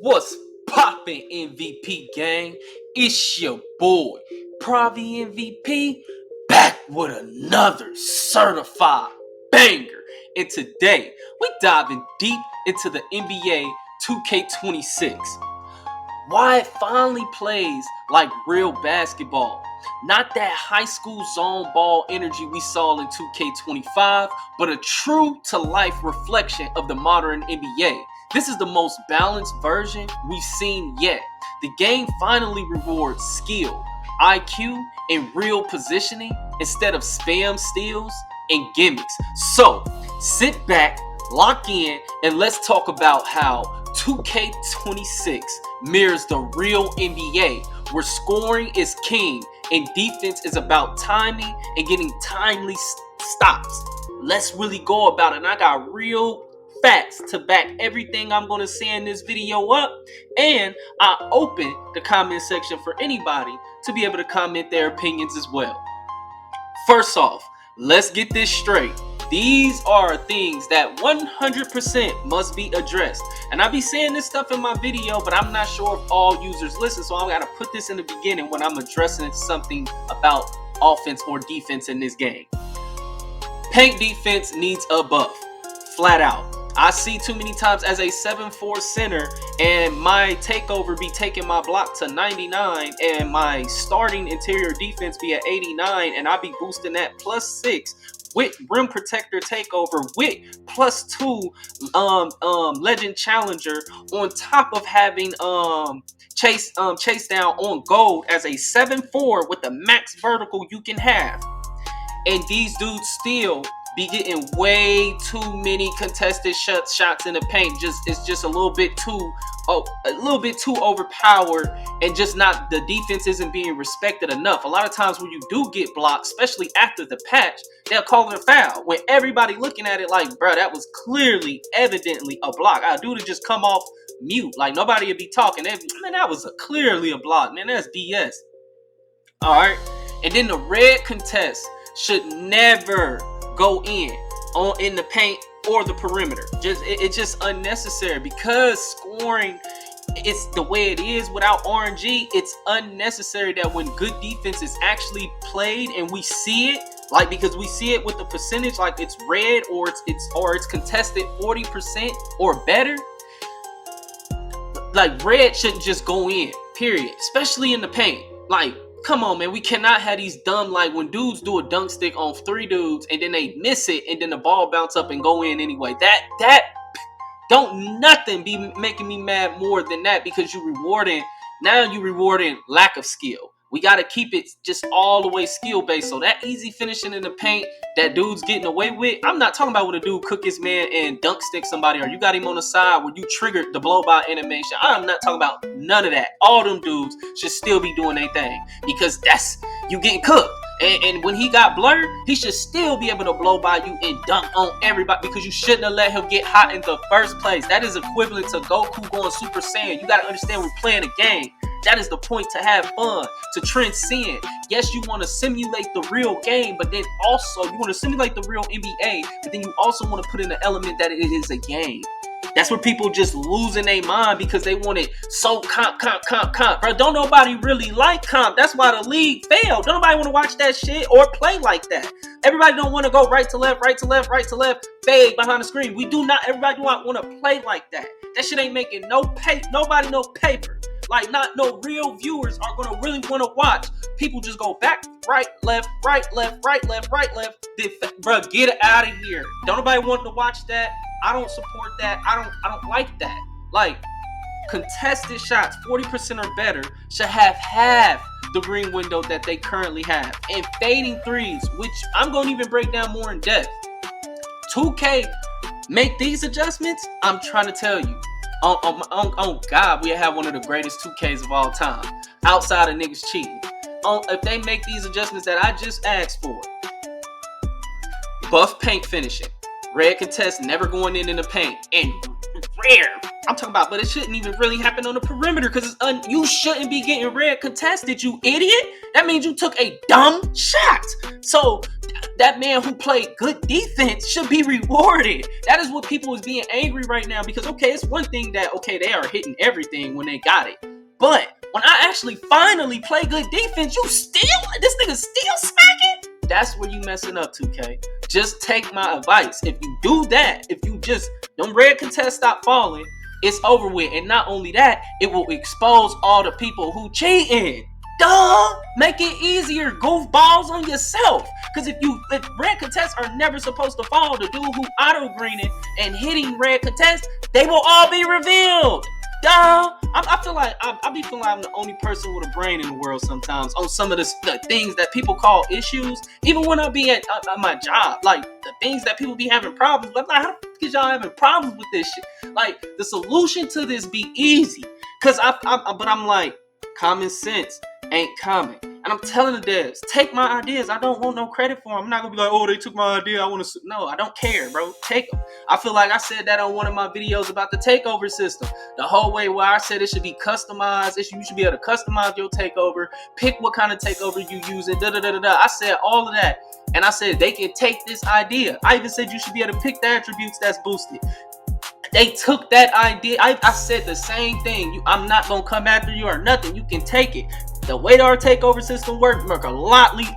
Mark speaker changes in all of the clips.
Speaker 1: What's poppin' MVP gang? It's your boy, PraviMVP, back with another certified banger. And today, we diving deep into the NBA 2K26. Why it finally plays like real basketball. Not that high school zone ball energy we saw in 2K25, but a true to life reflection of the modern NBA. This is the most balanced version we've seen yet. The game finally rewards skill, IQ, and real positioning instead of spam steals and gimmicks. So, sit back, lock in, and let's talk about how 2K26 mirrors the real NBA, where scoring is king and defense is about timing and getting timely stops. Let's really go about it. And I got real facts to back everything I'm going to say in this video up. And I open the comment section for anybody to be able to comment their opinions as well. First off, let's get this straight. These are things that 100% must be addressed. And I be saying this stuff in my video, but I'm not sure if all users listen. So I gotta put this in the beginning when I'm addressing something about offense or defense in this game. Paint defense needs a buff, flat out. I see too many times as a 7'4 center and my takeover be taking my block to 99 and my starting interior defense be at 89 and I be boosting that +6 with rim protector takeover with +2 legend challenger on top of having chase down on gold as a 7'4 with the max vertical you can have. And these dudes still be getting way too many contested shots in the paint. It's just a little bit too overpowered, and just not, the defense isn't being respected enough. A lot of times when you do get blocked, especially after the patch, they'll call it a foul when everybody looking at it like, bro, that was clearly, evidently a block. I do to just come off mute, like nobody would be talking. Man, that was clearly a block. Man, that's BS. All right, and then the red contest should never go in the paint or the perimeter. It's just unnecessary, because scoring, it's the way it is without RNG. It's unnecessary that when good defense is actually played and we see it, like, because we see it with the percentage, like it's red or it's contested 40% or better. Like, red shouldn't just go in, period, especially in the paint. Like, come on, man. We cannot have these dumb, like, when dudes do a dunk stick on 3 dudes and then they miss it and then the ball bounce up and go in anyway. That don't nothing be making me mad more than that, because you rewarding lack of skill. We got to keep it just all the way skill based. So that easy finishing in the paint that dude's getting away with, I'm not talking about when a dude cook his man and dunk stick somebody, or you got him on the side where you triggered the blow by animation. I'm not talking about none of that. All them dudes should still be doing their thing, because that's, you getting cooked. And when he got blurred, he should still be able to blow by you and dunk on everybody, because you shouldn't have let him get hot in the first place. That is equivalent to Goku going Super Saiyan. You got to understand, we're playing a game. That is the point, to have fun, to transcend. Yes, you want to simulate the real game, but then also you want to simulate the real NBA, but then you also want to put in the element that it is a game. That's where people just losing their mind, because they want it so comp. Bro, don't nobody really like comp. That's why the league failed. Don't nobody want to watch that shit or play like that. Everybody don't want to go right to left, fade behind the screen. We do not. Everybody want to play like that. That shit ain't making nobody no paper. Like, not no real viewers are gonna really want to watch people just go back, right, left. Bro, get out of here. Don't nobody want to watch that. I don't support that. I don't like that. Like, contested shots, 40% or better, should have half the green window that they currently have. And fading threes, which I'm gonna even break down more in depth. 2K make these adjustments, I'm trying to tell you. On God, we have one of the greatest 2Ks of all time, outside of niggas cheating. If they make these adjustments that I just asked for, buff paint finishing, red contest never going in the paint, and rare. I'm talking about, but it shouldn't even really happen on the perimeter because you shouldn't be getting red contested, you idiot. That means you took a dumb shot. So that man who played good defense should be rewarded. That is what people is being angry right now because, okay, it's one thing that, okay, they are hitting everything when they got it. But when I actually finally play good defense, this nigga still smacking? That's where you messing up, 2K. Just take my advice. If you do that, if you just, them red contests stop falling, it's over with. And not only that, it will expose all the people who cheating. Duh! Make it easier, goofballs, on yourself. Because if red contests are never supposed to fall, the dude who auto-greening and hitting red contests, they will all be revealed. Duh! I feel like I be feeling like I'm the only person with a brain in the world sometimes on some of the things that people call issues. Even when I be at my job, like the things that people be having problems with. I'm like, how the fuck is y'all having problems with this shit? Like the solution to this be easy. But I'm like, common sense ain't common. And I'm telling the devs, take my ideas. I don't want no credit for them. I'm not gonna be like, oh, they took my idea. No, I don't care, bro. Take them. I feel like I said that on one of my videos about the takeover system. The whole way where I said it should be customized. You should be able to customize your takeover. Pick what kind of takeover you using. I said all of that. And I said they can take this idea. I even said you should be able to pick the attributes that's boosted. They took that idea. I said the same thing. I'm not gonna come after you or nothing. You can take it. The way our takeover system works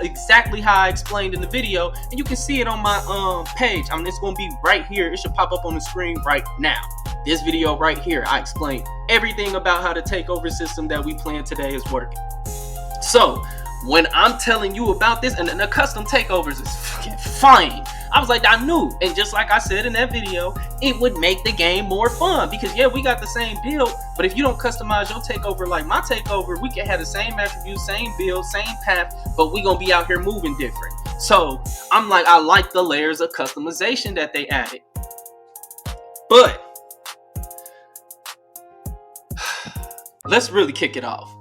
Speaker 1: exactly how I explained in the video, and you can see it on my page. It's gonna be right here. It should pop up on the screen right now. This video right here, I explained everything about how the takeover system that we plan today is working. So when I'm telling you about this, and the custom takeovers is fucking fine. I was like, I knew. And just like I said in that video, it would make the game more fun. Because yeah, we got the same build, but if you don't customize your takeover like my takeover, we can have the same attributes, same build, same path, but we gonna be out here moving different. So I'm like, I like the layers of customization that they added. But let's really kick it off.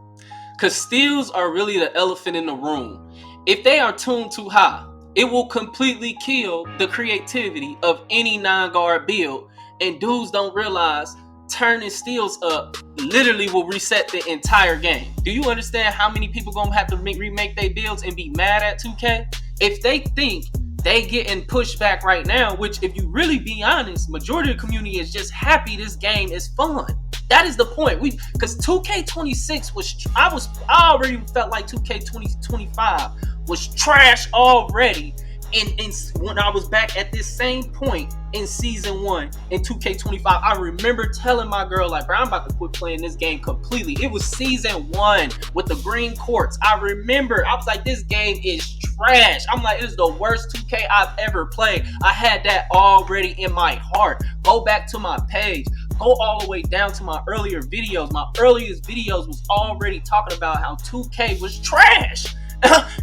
Speaker 1: Because steals are really the elephant in the room. If they are tuned too high, it will completely kill the creativity of any non-guard build. And dudes don't realize turning steals up literally will reset the entire game. Do you understand how many people gonna have to remake their builds and be mad at 2K? If they think they getting pushed back right now, which if you really be honest, majority of the community is just happy this game is fun. That is the point. Because 2K26 I already felt like 2K2025 was trash already. And when I was back at this same point in season 1 in 2K25, I remember telling my girl, like, bro, I'm about to quit playing this game completely. It was season 1 with the green courts. I remember, I was like, this game is trash. I'm like, it is the worst 2K I've ever played. I had that already in my heart. Go back to my page. Go all the way down to my earlier videos. My earliest videos was already talking about how 2K was trash.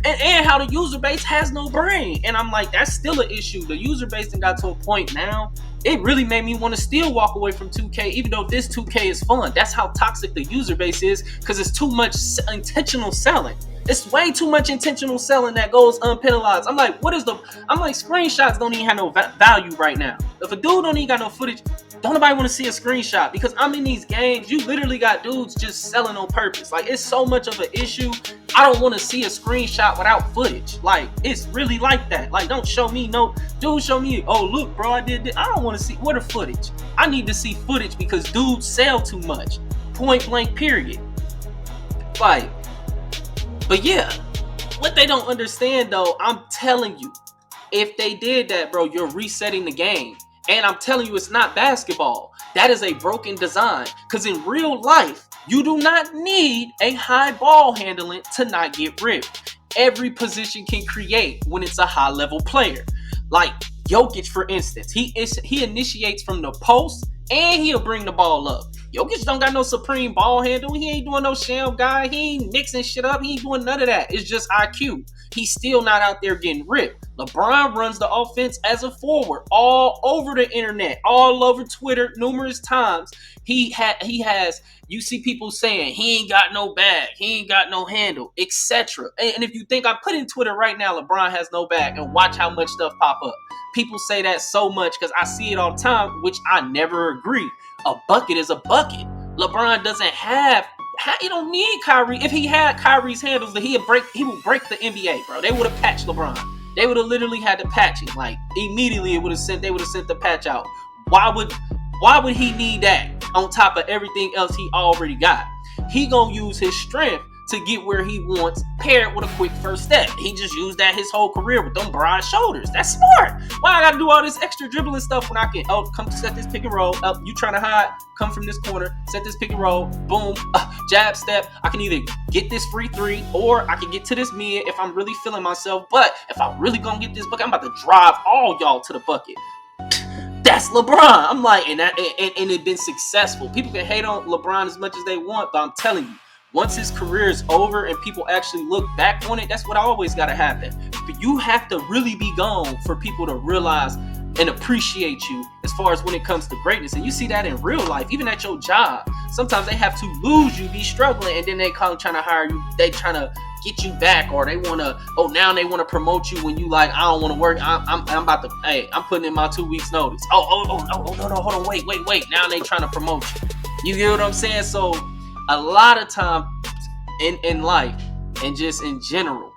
Speaker 1: and how the user base has no brain. And I'm like, that's still an issue. The user base got to a point now, it really made me want to still walk away from 2K, even though this 2K is fun. That's how toxic the user base is, because it's too much intentional selling. It's way too much intentional selling that goes unpenalized. I'm like, screenshots don't even have no value right now. If a dude don't even got no footage, don't nobody want to see a screenshot, because I'm in these games, you literally got dudes just selling on purpose. Like, it's so much of an issue. I don't want to see a screenshot without footage. Like, it's really like that. Like, don't show me dude, show me, oh, look, bro, I did this. I don't want to see, what a footage. I need to see footage because dudes sell too much. Point blank, period. Like, but yeah, what they don't understand though, I'm telling you, if they did that, bro, you're resetting the game. And I'm telling you, it's not basketball. That is a broken design. Because in real life, you do not need a high ball handling to not get ripped. Every position can create when it's a high level player. Like Jokic, for instance, he initiates from the post and he'll bring the ball up. Jokic don't got no supreme ball handle. He ain't doing no sham guy. He ain't mixing shit up. He ain't doing none of that. It's just IQ. He's still not out there getting ripped. LeBron runs the offense as a forward all over the internet, all over Twitter numerous times. He has, you see people saying he ain't got no bag, he ain't got no handle, etc. And if you think I put in Twitter right now, LeBron has no bag, and watch how much stuff pop up. People say that so much because I see it all the time, which I never agree. A bucket is a bucket. LeBron doesn't have. He don't need Kyrie. If he had Kyrie's handles, he would break the NBA, bro. They would have patched LeBron. They would have literally had to patch him. Like immediately they would have sent the patch out. Why would he need that on top of everything else he already got? He gonna use his strength to get where he wants, paired with a quick first step. He just used that his whole career with them broad shoulders. That's smart. Why I gotta do all this extra dribbling stuff when I can, come set this pick and roll. You trying to hide, come from this corner, set this pick and roll, boom, jab step. I can either get this free three or I can get to this mid if I'm really feeling myself. But if I'm really gonna get this bucket, I'm about to drive all y'all to the bucket. That's LeBron. I'm like, and it been successful. People can hate on LeBron as much as they want, but I'm telling you, once his career is over and people actually look back on it, that's what always got to happen. But you have to really be gone for people to realize and appreciate you as far as when it comes to greatness. And you see that in real life, even at your job. Sometimes they have to lose you, be struggling, and then they come trying to hire you. They trying to get you back, or they want to, now they want to promote you when you like, I don't want to work. I'm about to, I'm putting in my 2 weeks notice. No, hold on, wait. Now they trying to promote you. You get what I'm saying? So a lot of time in life and just in general,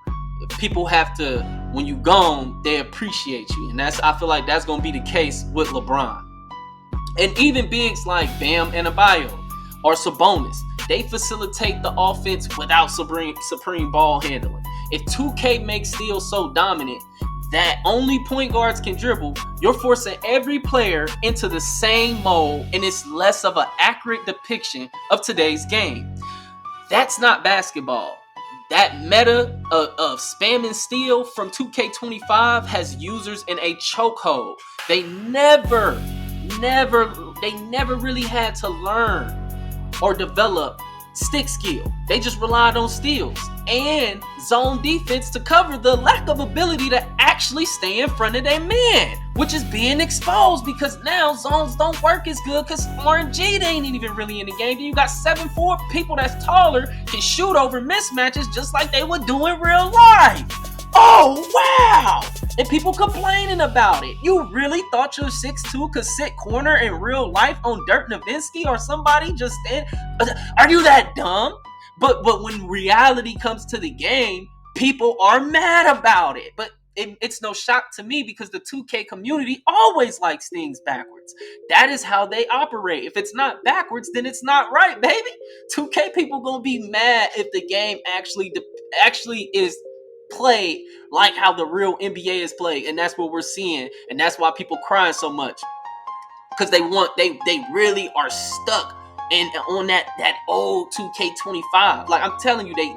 Speaker 1: people have to, when you gone, they appreciate you. And I feel like that's going to be the case with LeBron. And even bigs like Bam and Adebayo or Sabonis, they facilitate the offense without supreme ball handling. If 2K makes steals so dominant that only point guards can dribble, you're forcing every player into the same mold, and it's less of an accurate depiction of today's game. That's not basketball. That meta of spam and steal from 2K25 has users in a chokehold. They never really had to learn or develop stick skill. They just relied on steals and zone defense to cover the lack of ability to actually stay in front of their man, which is being exposed because now zones don't work as good because RNG ain't even really in the game. You got 7'4" people that's taller can shoot over mismatches just like they would do in real life. Oh, wow! And people complaining about it. You really thought your 6'2" could sit corner in real life on Dirk Nowitzki or somebody just stand? Are you that dumb? But when reality comes to the game, people are mad about it. But it's no shock to me because the 2K community always likes things backwards. That is how they operate. If it's not backwards, then it's not right, baby. 2K people gonna be mad if the game actually is played like how the real NBA is played, and that's what we're seeing, and that's why people crying so much because they really are stuck on that old 2K25. Like I'm telling you, they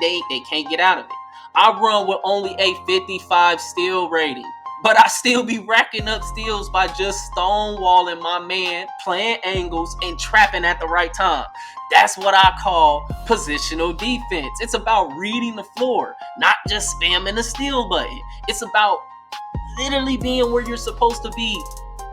Speaker 1: can't get out of it. I run with only a 55 steal rating, but I still be racking up steals by just stonewalling my man, playing angles, and trapping at the right time. That's what I call positional defense. It's about reading the floor, not just spamming the steal button. It's about literally being where you're supposed to be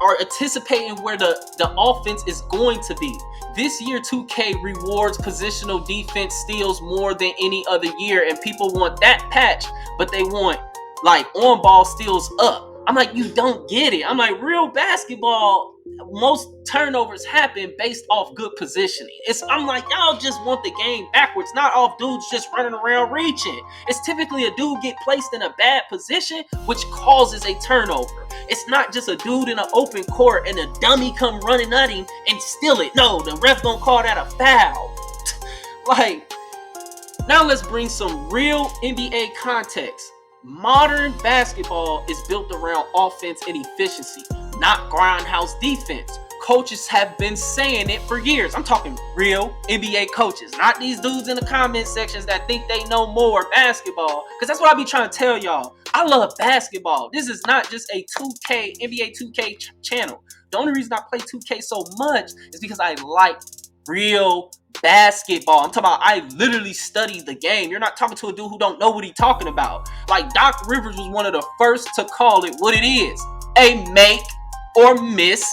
Speaker 1: or anticipating where the offense is going to be. This year, 2K rewards positional defense steals more than any other year, and people want that patch, but they want like on-ball steals up. I'm like, you don't get it. I'm like, real basketball, most turnovers happen based off good positioning. I'm like, y'all just want the game backwards, not off dudes just running around reaching. It's typically a dude get placed in a bad position, which causes a turnover. It's not just a dude in an open court and a dummy come running at him and steal it. No, the ref gonna call that a foul. Like, now let's bring some real NBA context. Modern basketball is built around offense and efficiency, not grindhouse defense. Coaches have been saying it for years. I'm talking real NBA coaches, not these dudes in the comment sections that think they know more basketball. Because that's what I be trying to tell y'all. I love basketball. This is not just a 2K, NBA 2K channel. The only reason I play 2K so much is because I like real basketball. I'm talking about I literally studied the game. You're not talking to a dude who don't know what he's talking about. Like Doc Rivers was one of the first to call it what it is. A make or miss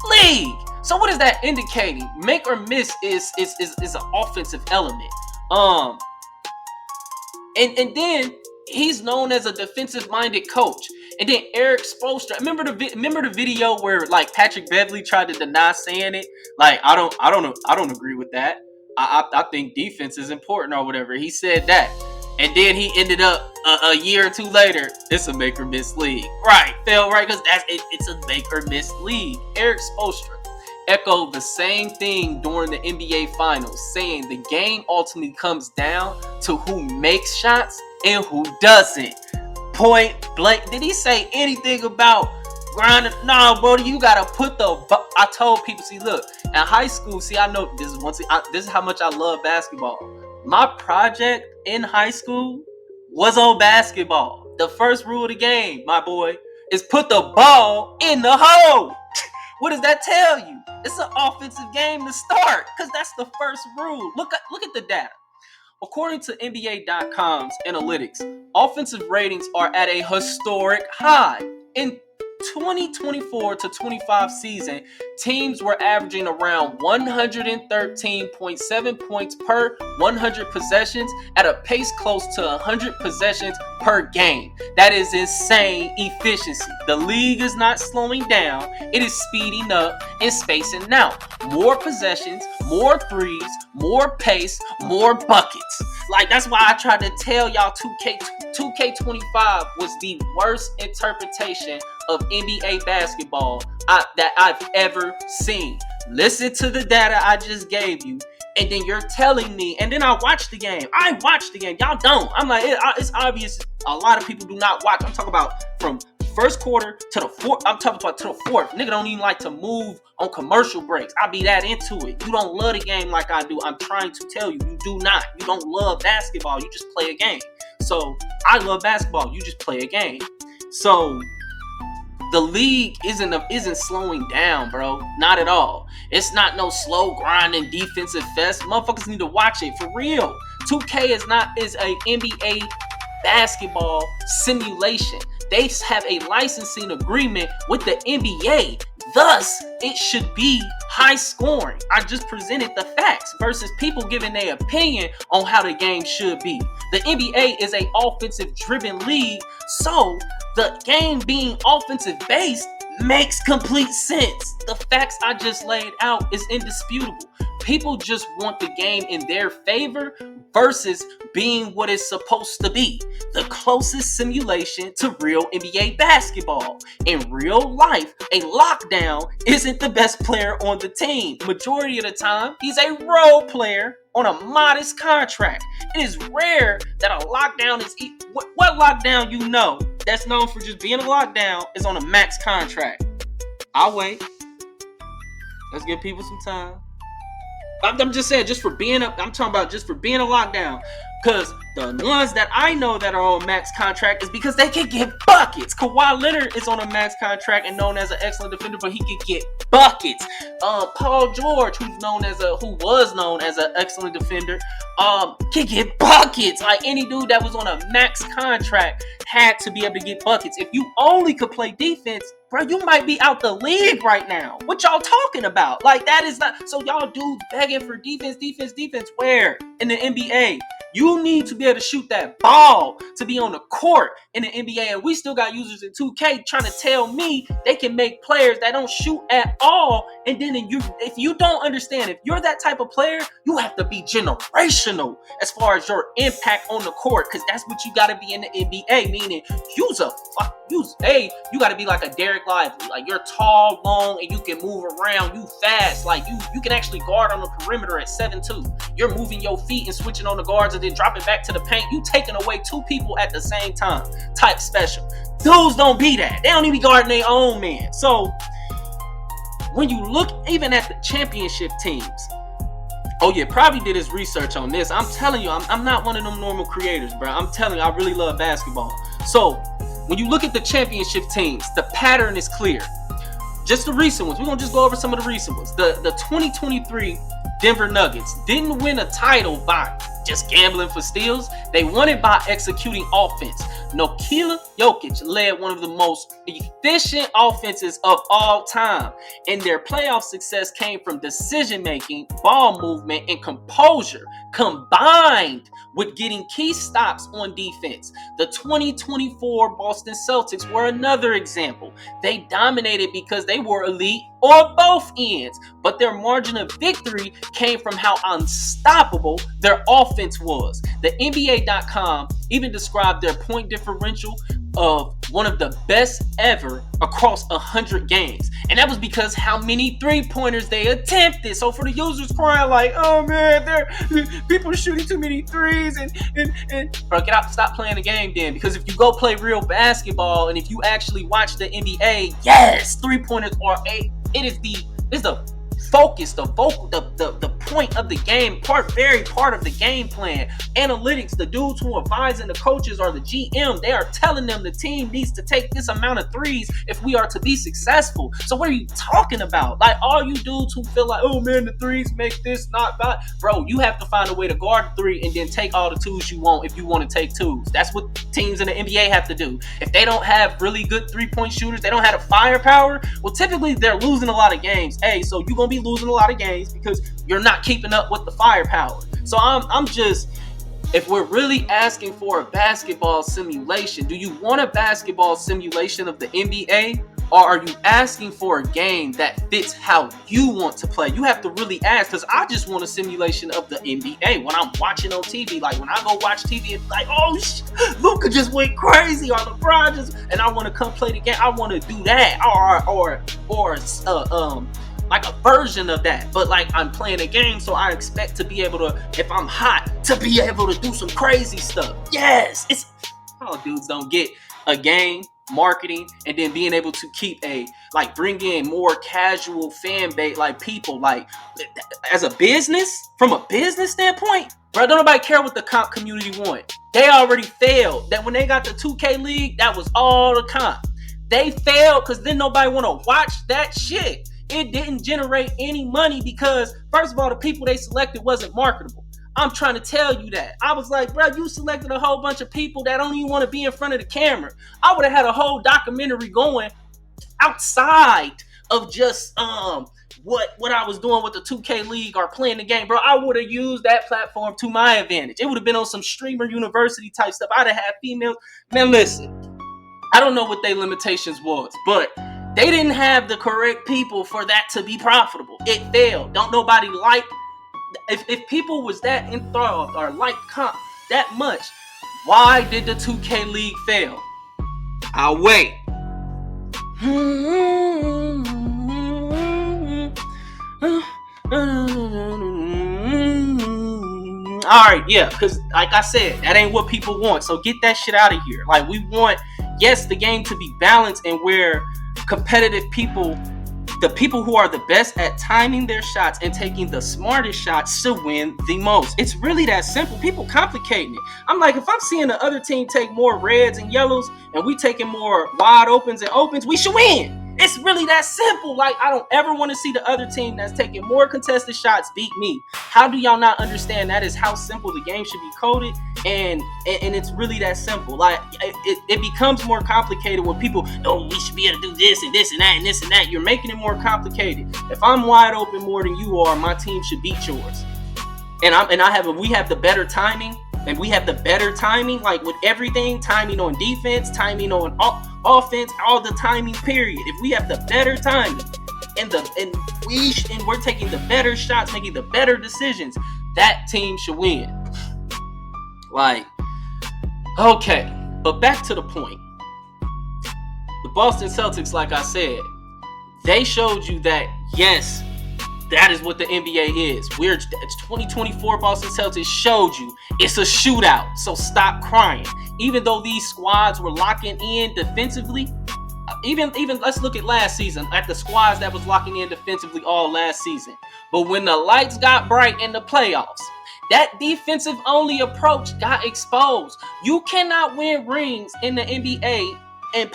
Speaker 1: league. So what is that indicating? Make or miss is an offensive element. And then he's known as a defensive minded coach. And then Eric Spoelstra. Remember the video where like Patrick Beverley tried to deny saying it? Like I don't agree with that. I think defense is important or whatever. He said that. And then he ended up a year or two later, it's a make or miss league. Right, Phil, right? Because it's a make or miss league. Eric Spoelstra echoed the same thing during the NBA Finals, saying the game ultimately comes down to who makes shots and who doesn't. Point blank. Did he say anything about grinding? No, bro, you gotta put I told people, see, look, in high school, see, I know this is how much I love basketball. My project in high school was on basketball. The first rule of the game, my boy, is put the ball in the hole. What does that tell you? It's an offensive game to start, because that's the first rule. Look at the data. According to NBA.com's analytics, offensive ratings are at a historic high. In 2024 to 25 season, teams were averaging around 113.7 points per 100 possessions at a pace close to 100 possessions per game. That is insane efficiency. The league is not slowing down. It is speeding up and spacing out. More possessions, more threes, more pace, more buckets. Like, that's why I tried to tell y'all 2K25 was the worst interpretation of NBA basketball that I've ever seen. Listen to the data I just gave you, and then you're telling me, and then I watched the game. I watched the game. Y'all don't. I'm like, it's obvious a lot of people do not watch. I'm talking about from first quarter to the fourth. I'm talking about to the fourth. Nigga don't even like to move on commercial breaks. I be that into it. You don't love the game like I do. I'm trying to tell you, you do not. You don't love basketball. You just play a game. So I love basketball. You just play a game. So the league isn't slowing down, bro. Not at all. It's not no slow grinding defensive fest. Motherfuckers need to watch it for real. 2K is a NBA basketball simulation. They have a licensing agreement with the NBA. Thus, it should be high scoring. I just presented the facts versus people giving their opinion on how the game should be. The NBA is an offensive driven league, so the game being offensive based makes complete sense. The facts I just laid out is indisputable. People just want the game in their favor versus being what it's supposed to be. The closest simulation to real NBA basketball. In real life, a lockdown isn't the best player on the team. Majority of the time, he's a role player on a modest contract. It is rare that a lockdown is... What lockdown you know that's known for just being a lockdown is on a max contract? I'll wait. Let's give people some time. I'm just saying, I'm talking about just for being a lockdown. Because the ones that I know that are on max contract is because they can get buckets. Kawhi Leonard is on a max contract and known as an excellent defender, but he can get buckets. Paul George, who was known as an excellent defender, can get buckets. Like, any dude that was on a max contract had to be able to get buckets. If you only could play defense, bro, you might be out the league right now. What y'all talking about? Like, that is not... So y'all dudes begging for defense. Where? In the NBA. You need to be able to shoot that ball to be on the court in the NBA. And we still got users in 2K trying to tell me they can make players that don't shoot at all. And then if you don't understand, if you're that type of player, you have to be generational as far as your impact on the court. Because that's what you got to be in the NBA. Meaning, you got to be like a Derek Lively. Like, you're tall, long, and you can move around. You fast. Like, you can actually guard on the perimeter at 7'2". You're moving your feet and switching on the guards and then dropping back to the paint. You taking away two people at the same time. Type special. Dudes don't be that. They don't even be guarding their own man. So, when you look even at the championship teams, oh yeah, Pravi did his research on this. I'm telling you, I'm not one of them normal creators, bro. I'm telling you, I really love basketball. So, when you look at the championship teams, the pattern is clear. Just the recent ones. We're going to just go over some of the recent ones. The 2023 Denver Nuggets didn't win a title by just gambling for steals. They won it by executing offense. Nikola Jokic led one of the most efficient offenses of all time, and their playoff success came from decision making, ball movement, and composure, combined with getting key stops on defense. The 2024 Boston Celtics were another example. They dominated because they were elite on both ends, but their margin of victory came from how unstoppable their offense was. The NBA.com even described their point differential of one of the best ever across 100 games. And that was because how many three-pointers they attempted. So for the users crying like, oh man, people are shooting too many threes and bro, get out, stop playing the game then. Because if you go play real basketball and if you actually watch the NBA, yes, three-pointers are it's the focus, the point of the game, part of the game plan. Analytics, the dudes who are advising the coaches or the GM, they are telling them the team needs to take this amount of threes if we are to be successful. So what are you talking about? Like all you dudes who feel like, oh man, the threes make this not bad. Bro, you have to find a way to guard the three and then take all the twos you want if you want to take twos. That's what teams in the NBA have to do. If they don't have really good three-point shooters, they don't have the firepower, well, typically they're losing a lot of games. Hey, so you're going to be losing a lot of games because you're not keeping up with the firepower. So I'm just, if we're really asking for a basketball simulation, do you want a basketball simulation of the NBA, or are you asking for a game that fits how you want to play? You have to really ask, because I just want a simulation of the NBA when I'm watching on TV. Like when I go watch TV, it's like, oh, Luka just went crazy, or LeBron just, and I want to come play the game. I want to do that, or like a version of that, but like I'm playing a game, so I expect to be able to, if I'm hot, to be able to do some crazy stuff. Yes, it's all dudes don't get a game, marketing, and then being able to keep bring in more casual fan base, like people, like as a business, from a business standpoint, bro, don't nobody care what the comp community want. They already failed. That when they got the 2K League, that was all the comp. They failed because then nobody want to watch that shit. It didn't generate any money because, first of all, the people they selected wasn't marketable. I'm trying to tell you that. I was like, bro, you selected a whole bunch of people that don't even want to be in front of the camera. I would have had a whole documentary going outside of just what I was doing with the 2K League or playing the game, bro. I would have used that platform to my advantage. It would have been on some streamer university type stuff. I'd have had females. Man, listen, I don't know what their limitations was, but they didn't have the correct people for that to be profitable. It failed. Don't nobody like. If people was that enthralled or liked comp that much, why did the 2K League fail? I'll wait. Alright, yeah, because like I said, that ain't what people want. So get that shit out of here. Like, we want, yes, the game to be balanced and where competitive people, the people who are the best at timing their shots and taking the smartest shots to win the most. It's really that simple. People complicating it. I'm like, if I'm seeing the other team take more reds and yellows and we taking more wide opens and opens, we should win. It's really that simple. Like, I don't ever want to see the other team that's taking more contested shots beat me. How do y'all not understand that is how simple the game should be coded? And it's really that simple. Like, it becomes more complicated when people, oh, we should be able to do this and this and that and this and that. You're making it more complicated. If I'm wide open more than you are, my team should beat yours. We have the better timing, and we have the better timing, like with everything, timing on defense, timing on offense, all the timing period. If we have the better timing and we're taking the better shots, making the better decisions, that team should win. Like, okay, but back to the point. The Boston Celtics, like I said, they showed you that, yes, that is what the NBA is. It's 2024 Boston Celtics showed you it's a shootout. So stop crying. Even though these squads were locking in defensively, even let's look at last season, at the squads that was locking in defensively all last season. But when the lights got bright in the playoffs, that defensive only approach got exposed. You cannot win rings in the NBA and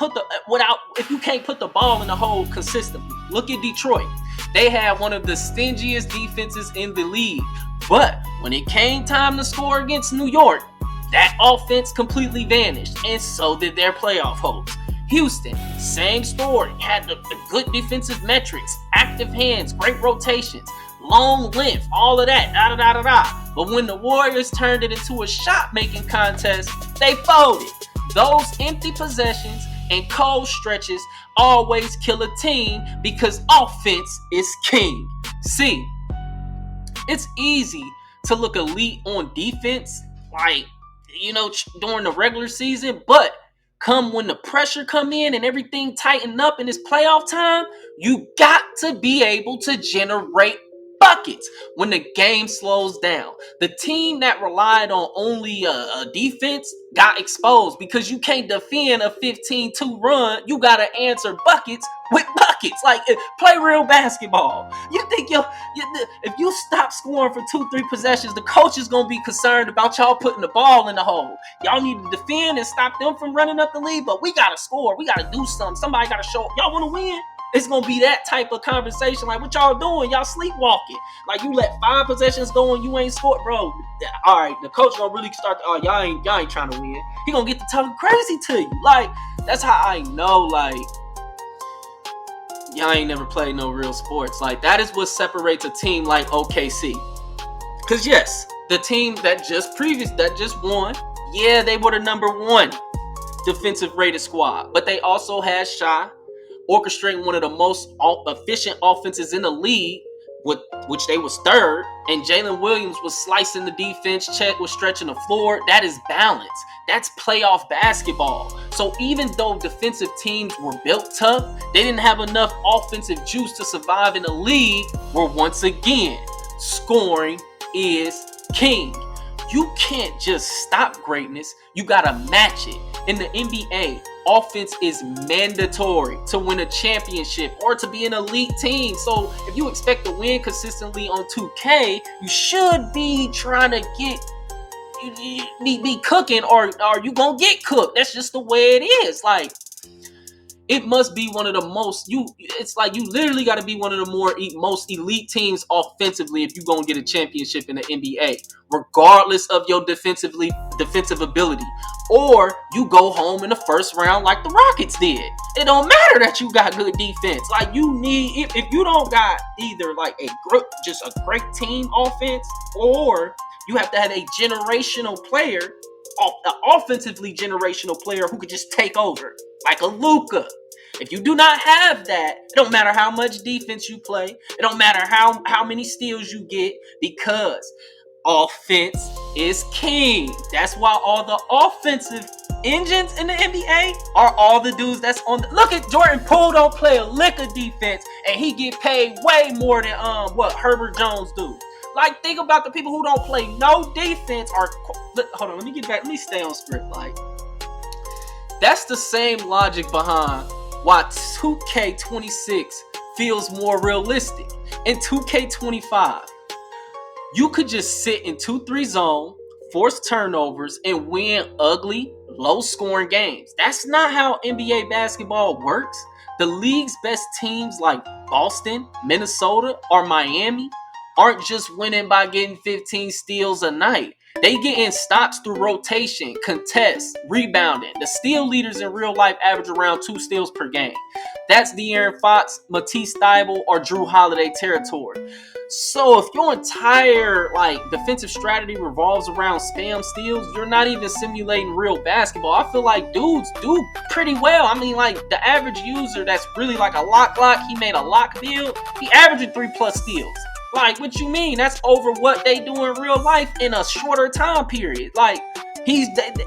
Speaker 1: if you can't put the ball in the hole consistently. Look at Detroit. They had one of the stingiest defenses in the league. But when it came time to score against New York, that offense completely vanished, and so did their playoff hopes. Houston, same story, had the good defensive metrics, active hands, great rotations, long length, all of that, da da da da da. But when the Warriors turned it into a shot-making contest, they folded. Those empty possessions and cold stretches always kill a team because offense is king. See, it's easy to look elite on defense, like, during the regular season, but come when the pressure come in and everything tighten up in this playoff time, you got to be able to generate buckets when the game slows down. The team that relied on only a defense got exposed because you can't defend a 15-2 run. You got to answer buckets with buckets. Like, play real basketball. You think if you stop scoring for 2-3 possessions, the coach is going to be concerned about y'all putting the ball in the hole. Y'all need to defend and stop them from running up the lead, but we got to score. We got to do something. Somebody got to show up. Y'all want to win? It's going to be that type of conversation. Like, what y'all doing? Y'all sleepwalking. Like, you let 5 possessions go and you ain't scored, bro. All right, the coach going to really start, y'all ain't trying to win. He going to get to talking crazy to you. Like, that's how I know, like, y'all ain't never played no real sports. Like, that is what separates a team like OKC. Because, yes, the team that just won, yeah, they were the number 1 defensive rated squad. But they also had Shai orchestrating one of the most efficient offenses in the league, which they was 3rd, and Jalen Williams was slicing the defense. Chet was stretching the floor. That is balance. That's playoff basketball. So even though defensive teams were built tough, they didn't have enough offensive juice to survive in a league where, once again, scoring is king. You can't just stop greatness. You gotta match it. In the NBA, offense is mandatory to win a championship or to be an elite team. So if you expect to win consistently on 2K, you should be trying to be cooking, or you gonna get cooked. That's just the way it is. Like, it must be one of the most, it's like you literally got to be one of the most elite teams offensively if you're going to get a championship in the NBA, regardless of your defensive ability. Or you go home in the first round like the Rockets did. It don't matter that you got good defense. Like, you need, if you don't got either like just a great team offense, or you have to have a generational player, an offensively generational player who could just take over, like a Luka. If you do not have that, it don't matter how much defense you play. It don't matter how many steals you get, because offense is king. That's why all the offensive engines in the NBA are all the dudes that's on the... Look at Jordan Poole, don't play a lick of defense, and he get paid way more than what Herbert Jones do. Like, think about the people who don't play no defense. Hold on, let me get back. Let me stay on script. Like, that's the same logic behind why 2K26 feels more realistic. In 2K25, you could just sit in 2-3 zone, force turnovers, and win ugly, low-scoring games. That's not how NBA basketball works. The league's best teams like Boston, Minnesota, or Miami aren't just winning by getting 15 steals a night. They getting stops through rotation, contests, rebounding. The steal leaders in real life average around 2 steals per game. That's De'Aaron Fox, Matisse Thybulle, or Drew Holiday territory. So if your entire defensive strategy revolves around spam steals, you're not even simulating real basketball. I feel like dudes do pretty well. I mean, the average user that's really like a lock, he made a lock build, he averaging 3+ steals. Like, what you mean? That's over what they do in real life in a shorter time period. Like,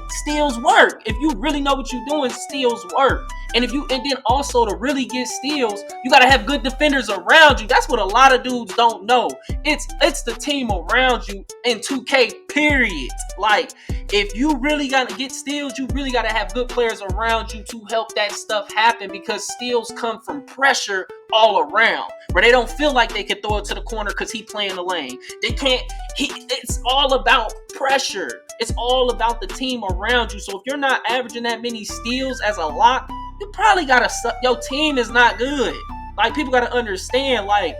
Speaker 1: steals work. If you really know what you're doing, steals work. And then also, to really get steals, you gotta have good defenders around you. That's what a lot of dudes don't know. It's the team around you in 2K, period. Like, if you really gotta get steals, you really gotta have good players around you to help that stuff happen, because steals come from pressure all around, where they don't feel like they can throw it to the corner because he playing the lane. They can't. It's all about pressure. It's all about the team around you. So if you're not averaging that many steals as a lock, you probably gotta suck. Your team is not good. Like, people gotta understand, like,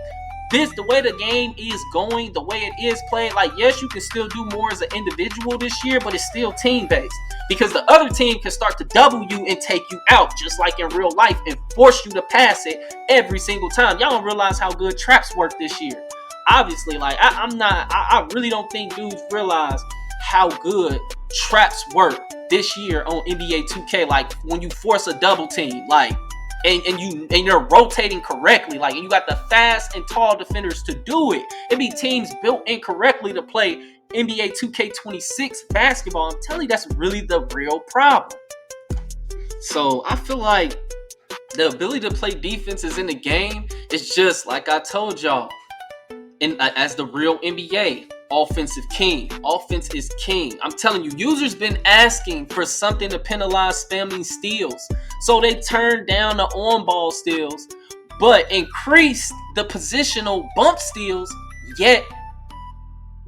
Speaker 1: the way the game is going, the way it is played, like, yes, you can still do more as an individual this year, but it's still team based. Because the other team can start to double you and take you out, just like in real life, and force you to pass it every single time. Y'all don't realize how good traps work this year. Obviously, like, I really don't think dudes realize how good traps work this year on NBA 2K. Like, when you force a double team, like, and you're rotating correctly, like, and you got the fast and tall defenders to do it. It be teams built incorrectly to play NBA 2K26 basketball. I'm telling you, that's really the real problem. So I feel like the ability to play defense is in the game. It's just like I told y'all, and as the real NBA, offensive king. Offense is king. I'm telling you, users been asking for something to penalize spamming steals. So they turned down the on-ball steals, but increased the positional bump steals, yet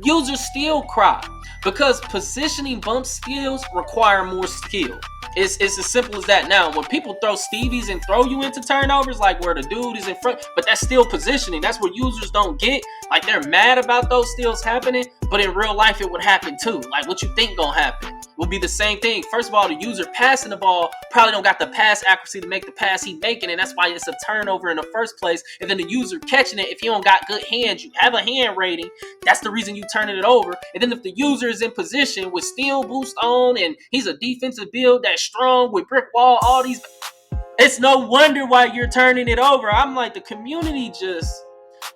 Speaker 1: users still cry. Because positioning bump steals require more skill. It's as simple as that. Now, when people throw Stevies and throw you into turnovers, like where the dude is in front, but that's still positioning. That's what users don't get. Like, they're mad about those steals happening, but in real life, it would happen too. Like, what you think gonna happen will be the same thing. First of all, the user passing the ball probably don't got the pass accuracy to make the pass he making, and that's why it's a turnover in the first place. And then the user catching it, if you don't got good hands, you have a hand rating, that's the reason you turning it over. And then if the user is in position with steal boost on, and he's a defensive build that's strong with brick wall, all these, it's no wonder why you're turning it over. I'm like, the community just,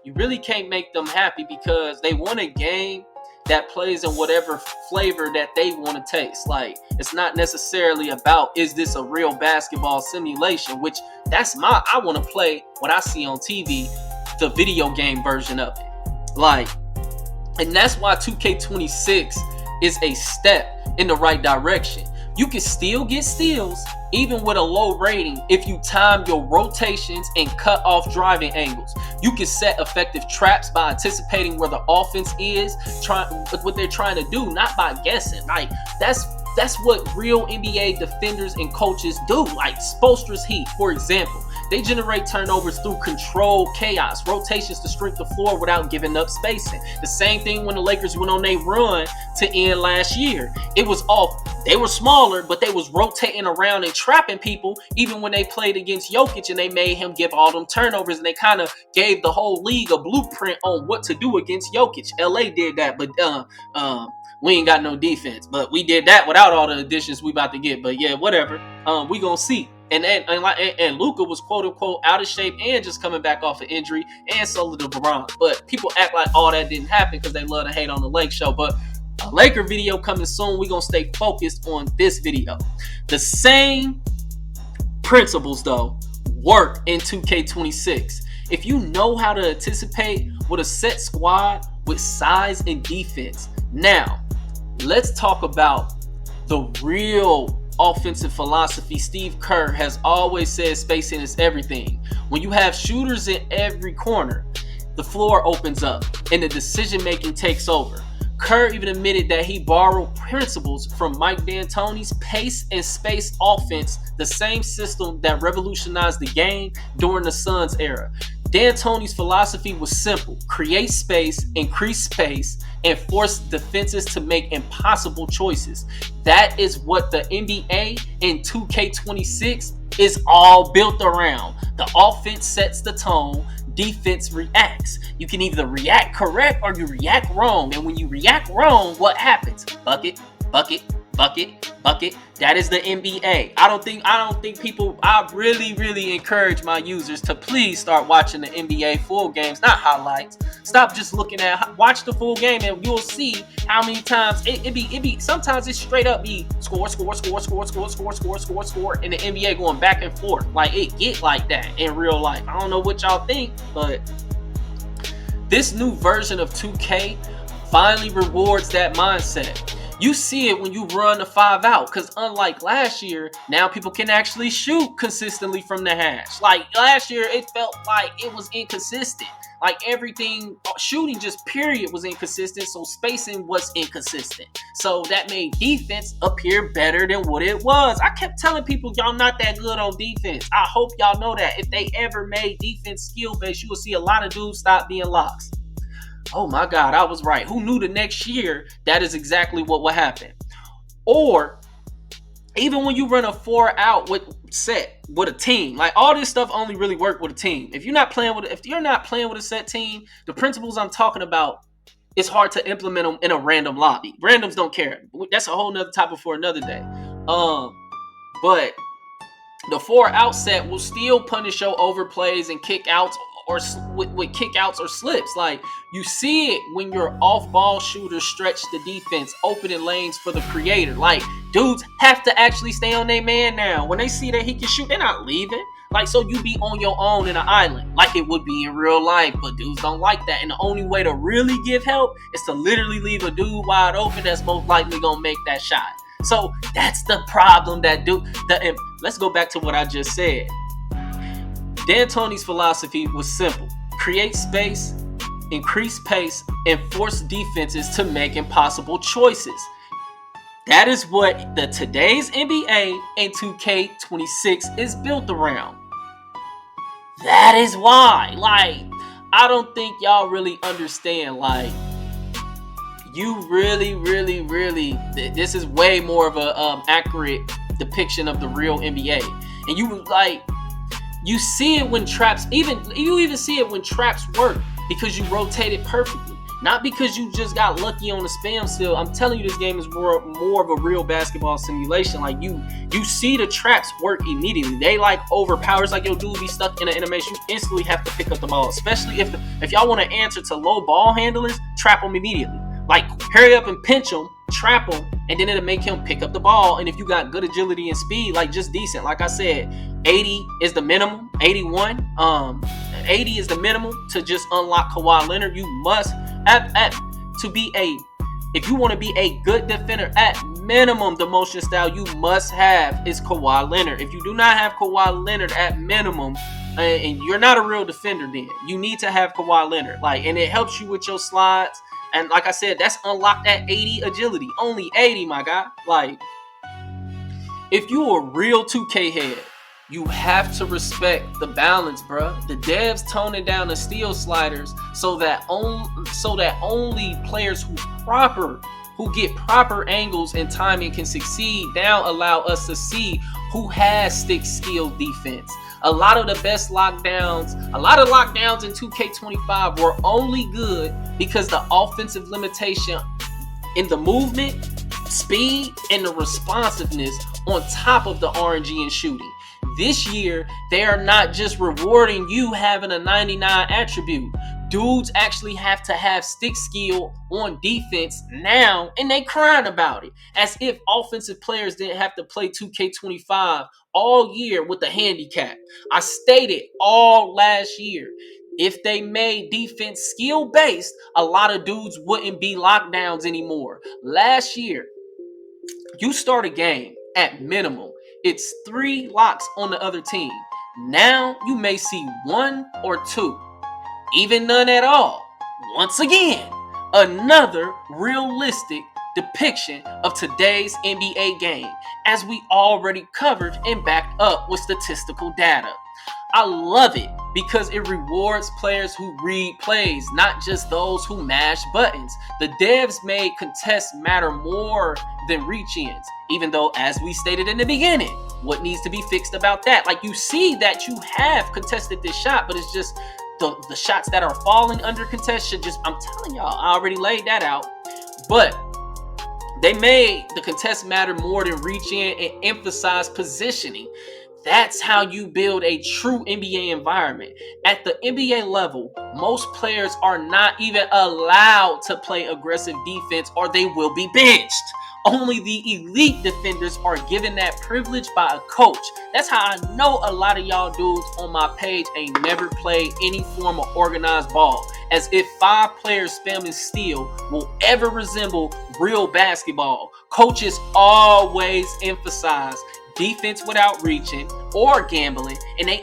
Speaker 1: you really can't make them happy, because they want a game that plays in whatever flavor that they want to taste. Like, it's not necessarily about, is this a real basketball simulation, which I want to play what I see on TV, the video game version of it. Like, and that's why 2K26 is a step in the right direction. You can still get steals even with a low rating if you time your rotations and cut off driving angles. You can set effective traps by anticipating where the offense is, what they're trying to do, not by guessing. Like, that's what real NBA defenders and coaches do. Like Spoelstra's Heat, for example. They generate turnovers through controlled chaos, rotations to shrink the floor without giving up spacing. The same thing when the Lakers went on their run to end last year. It was off. They were smaller, but they was rotating around and trapping people even when they played against Jokic, and they made him give all them turnovers, and they kind of gave the whole league a blueprint on what to do against Jokic. LA did that, but we ain't got no defense. But we did that without all the additions we about to get. But yeah, whatever. We gonna see. And Luka was quote unquote out of shape and just coming back off an injury, and so did LeBron. But people act like all that didn't happen because they love to hate on the Lake Show. But a Laker video coming soon. We're gonna stay focused on this video. The same principles though work in 2K26. If you know how to anticipate with a set squad with size and defense. Now, let's talk about the real offensive philosophy. Steve Kerr has always said spacing is everything. When you have shooters in every corner, the floor opens up and the decision making takes over. Kerr even admitted that he borrowed principles from Mike D'Antoni's pace and space offense, the same system that revolutionized the game during the Suns era. D'Antoni's philosophy was simple: create space, increase space, and force defenses to make impossible choices. That is what the NBA in 2K26 is all built around. The offense sets the tone, defense reacts. You can either react correct or you react wrong. And when you react wrong, what happens? Bucket, bucket, bucket, bucket. That is the NBA. I don't think people, I really encourage my users to please start watching the NBA full games, not highlights. Stop just looking at, watch the full game, and you'll see how many times it be sometimes it's straight up be score in the NBA going back and forth. Like, it get like that in real life. I don't know what y'all think, but this new version of 2K finally rewards that mindset. You see it when you run a 5 out, because unlike last year, now people can actually shoot consistently from the hash. Like last year, it felt like it was inconsistent. Like everything, shooting just period was inconsistent, so spacing was inconsistent. So that made defense appear better than what it was. I kept telling people, y'all not that good on defense. I hope y'all know that. If they ever made defense skill-based, you will see a lot of dudes stop being locks. Oh my God, I was right. Who knew the next year that is exactly what would happen? Or even when you run a 4 out with a team, like all this stuff only really work with a team. If you're not playing with a set team, the principles I'm talking about, it's hard to implement them in a random lobby. Randoms don't care. That's a whole nother topic for another day. But the 4 out set will still punish your overplays and kick outs or with kick outs or slips. Like you see it when your off ball shooters stretch the defense, opening lanes for the creator. Like dudes have to actually stay on their man now. When they see that he can shoot, they're not leaving. Like, so you be on your own in an island like it would be in real life, but dudes don't like that. And the only way to really give help is to literally leave a dude wide open that's most likely gonna make that shot. So that's the problem that let's go back to what I just said. D'Antoni's philosophy was simple: create space, increase pace, and force defenses to make impossible choices. That is what the today's NBA and 2K26 is built around. That is why, like, I don't think y'all really understand, like, you really, this is way more of a accurate depiction of the real NBA. And you see it when traps, you even see it when traps work, because you rotate it perfectly. Not because you just got lucky on the spam steal. I'm telling you, this game is more of a real basketball simulation. Like you see the traps work immediately. They like overpower. It's like your dude be stuck in an animation. You instantly have to pick up the ball. Especially if y'all want to answer to low ball handlers, trap them immediately. Like hurry up and pinch him, trap him, and then it'll make him pick up the ball. And if you got good agility and speed, like just decent. Like I said, 80 is the minimum. 81. 80 is the minimum to just unlock Kawhi Leonard. You must if you want to be a good defender, at minimum, the motion style you must have is Kawhi Leonard. If you do not have Kawhi Leonard at minimum, and you're not a real defender, then you need to have Kawhi Leonard. Like, and it helps you with your slides. And like I said, that's unlocked at 80 agility. Only 80, my guy. Like, if you a real 2K head, you have to respect the balance, bruh. The devs toning down the steal sliders so that only players who get proper angles and timing can succeed. Now allow us to see who has stick skill defense. A lot of lockdowns in 2K25 were only good because the offensive limitation in the movement, speed, and the responsiveness on top of the RNG and shooting. This year, they are not just rewarding you having a 99 attribute. Dudes actually have to have stick skill on defense now, and they crying about it. As if offensive players didn't have to play 2K25 all year with a handicap. I stated all last year, if they made defense skill-based, a lot of dudes wouldn't be lockdowns anymore. Last year, you start a game at minimum, it's 3 locks on the other team. Now you may see 1 or 2, even none at all. Once again, another realistic depiction of today's NBA game, as we already covered and backed up with statistical data. I love it because it rewards players who read plays, not just those who mash buttons. The devs made contests matter more than reach-ins, even though, as we stated in the beginning, what needs to be fixed about that? Like, you see that you have contested this shot, but it's just the shots that are falling under contest should just, I'm telling y'all, I already laid that out. But they made the contest matter more than reach-in and emphasize positioning. That's how you build a true NBA environment. At the NBA level, most players are not even allowed to play aggressive defense or they will be benched. Only the elite defenders are given that privilege by a coach. That's how I know a lot of y'all dudes on my page ain't never played any form of organized ball. as if 5 players spamming steal will ever resemble real basketball. Coaches always emphasize defense without reaching or gambling, and they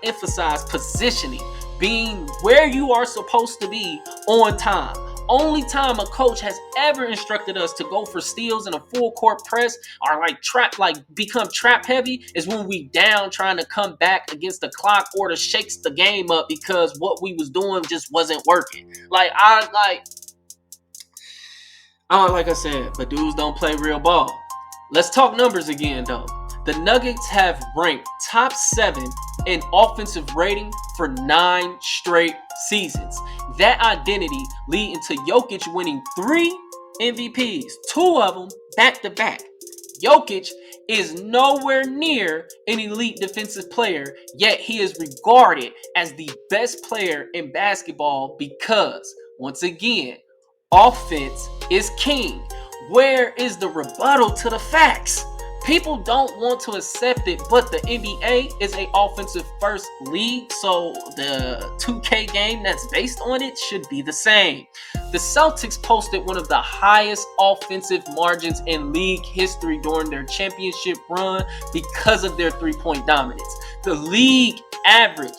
Speaker 1: emphasize positioning, being where you are supposed to be on time. Only time a coach has ever instructed us to go for steals in a full court press or become trap heavy is when we down trying to come back against the clock or to shakes the game up because what we was doing just wasn't working. Like I said, but dudes don't play real ball. Let's talk numbers again though. The Nuggets have ranked top 7 in offensive rating for 9 straight seasons. That identity leading to Jokic winning 3 MVPs, 2 of them back to back. Jokic is nowhere near an elite defensive player, yet he is regarded as the best player in basketball because, once again, offense is king. Where is the rebuttal to the facts? People don't want to accept it, but the NBA is an offensive first league, so the 2K game that's based on it should be the same. The Celtics posted one of the highest offensive margins in league history during their championship run because of their 3-point dominance. The league average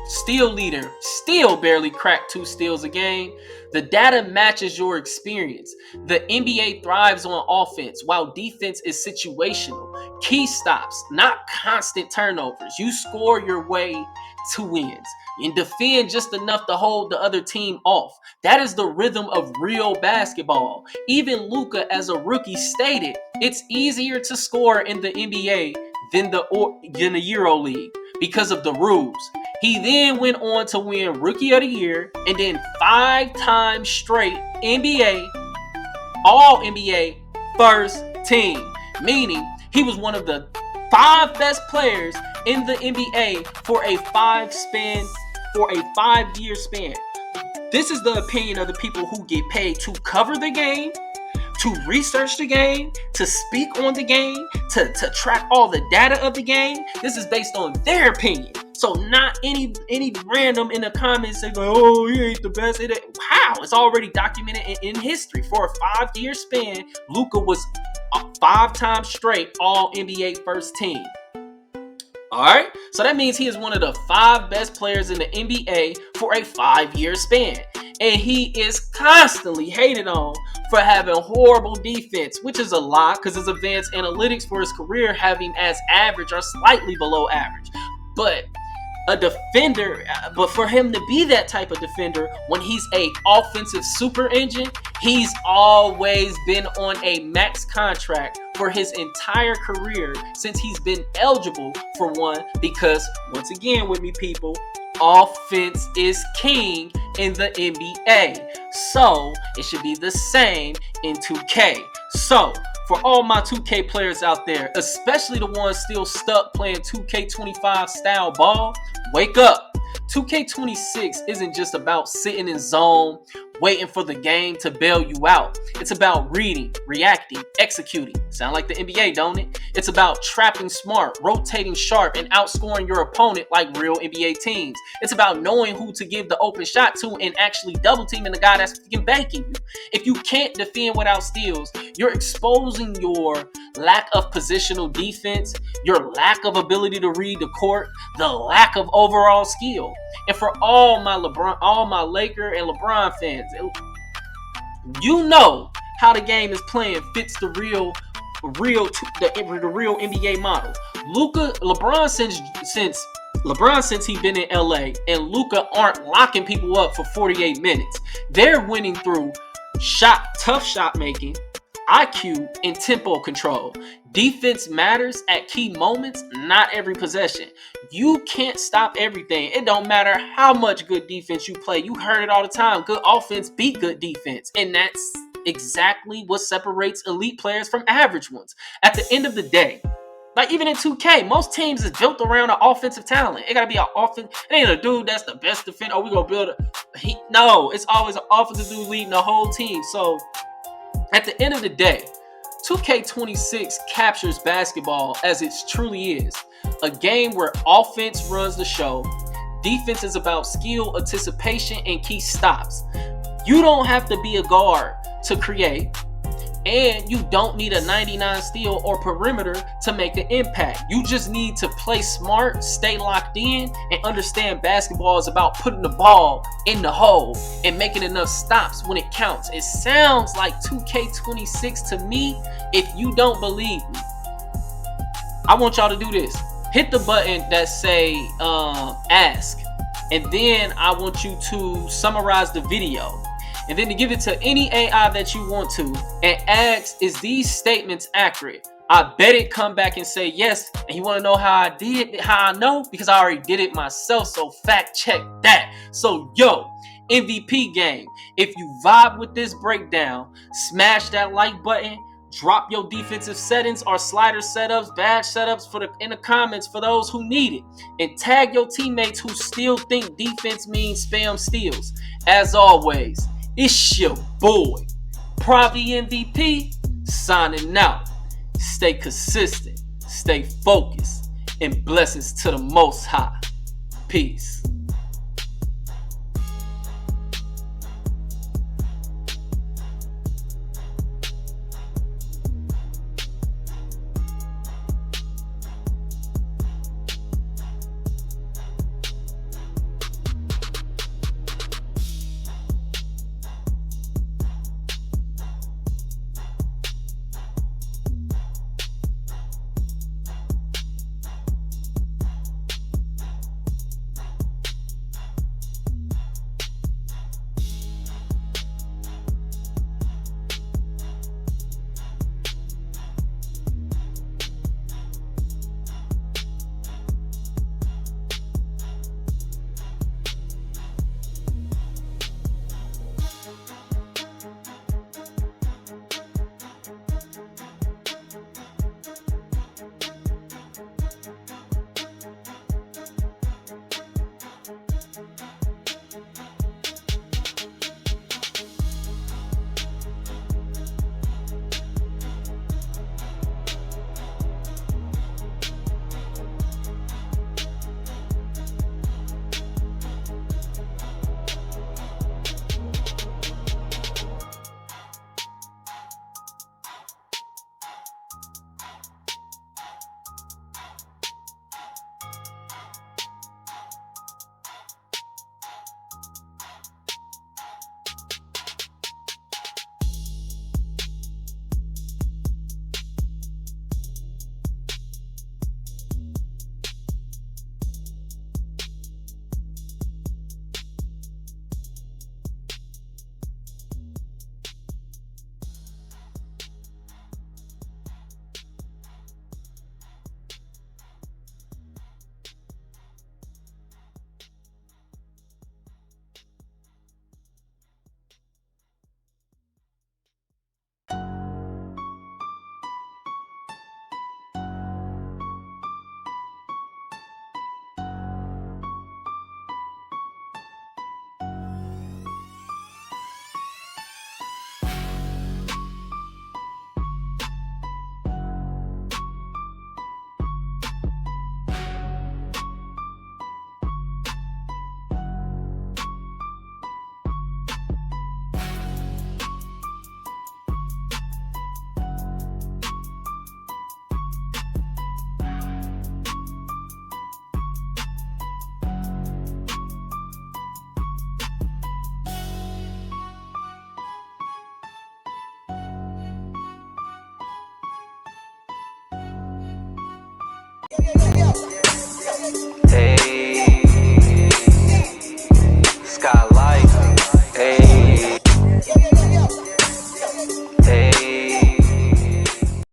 Speaker 1: steal leader still barely cracked 2 steals a game. The data matches your experience. The NBA thrives on offense while defense is situational. Key stops, not constant turnovers. You score your way to wins and defend just enough to hold the other team off. That is the rhythm of real basketball. Even Luka, as a rookie, stated it's easier to score in the NBA than the EuroLeague because of the rules. He then went on to win Rookie of the Year and then 5 times straight NBA, All NBA first team, meaning he was one of the 5 best players in the NBA for a 5-year span. This is the opinion of the people who get paid to cover the game, to research the game, to speak on the game, to track all the data of the game. This is based on their opinion. So not any random in the comments saying, oh, he ain't the best. How? It's already documented in history. For a 5-year span, Luka was 5 times straight all NBA first team. Alright, so that means he is one of the 5 best players in the NBA for a 5-year span. And he is constantly hated on for having horrible defense, which is a lie because his advanced analytics for his career have him as average or slightly below average. But for him to be that type of defender when he's a offensive super engine, he's always been on a max contract for his entire career since he's been eligible for one because, once again with me people, offense is king in the NBA. So it should be the same in 2K. So for all my 2K players out there, especially the ones still stuck playing 2K25 style ball, wake up. 2K26 isn't just about sitting in zone, waiting for the game to bail you out. It's about reading, reacting, executing. Sound like the NBA, don't it? It's about trapping smart, rotating sharp, and outscoring your opponent like real NBA teams. It's about knowing who to give the open shot to and actually double teaming the guy that's freaking banking you. If you can't defend without steals, you're exposing your lack of positional defense, your lack of ability to read the court, the lack of overall skill. And for all my Laker and LeBron fans, you know how the game is playing fits the real NBA model. LeBron since he's been in LA and Luka aren't locking people up for 48 minutes. They're winning through tough shot making, IQ, and tempo control. Defense matters at key moments, not every possession. You can't stop everything. It don't matter how much good defense you play. You heard it all the time. Good offense beat good defense. And that's exactly what separates elite players from average ones. At the end of the day, like even in 2K, most teams is built around an offensive talent. It gotta be an offense. It ain't a dude that's the best defender. Oh, we gonna build no, it's always an offensive dude leading the whole team. So at the end of the day, 2K26 captures basketball as it truly is. A game where offense runs the show, Defense is about skill, anticipation, and key stops. You don't have to be a guard to create, and you don't need a 99 steal or perimeter to make an impact. You just need to play smart, stay locked in, and understand basketball is about putting the ball in the hole and making enough stops when it counts. It sounds like 2K26 to me. If you don't believe me, I want y'all to do this. Hit the button that say ask, and then I want you to summarize the video, and then to give it to any AI that you want to, and ask, is these statements accurate? I bet it come back and say yes. And you want to know how I did, how I know? Because I already did it myself, so fact check that. So yo, MVP game, if you vibe with this breakdown, smash that like button. Drop your defensive settings or slider setups, badge setups in the comments for those who need it. And tag your teammates who still think defense means spam steals. As always, it's your boy, PraviMVP, signing out. Stay consistent, stay focused, and blessings to the Most High. Peace.
Speaker 2: Hey.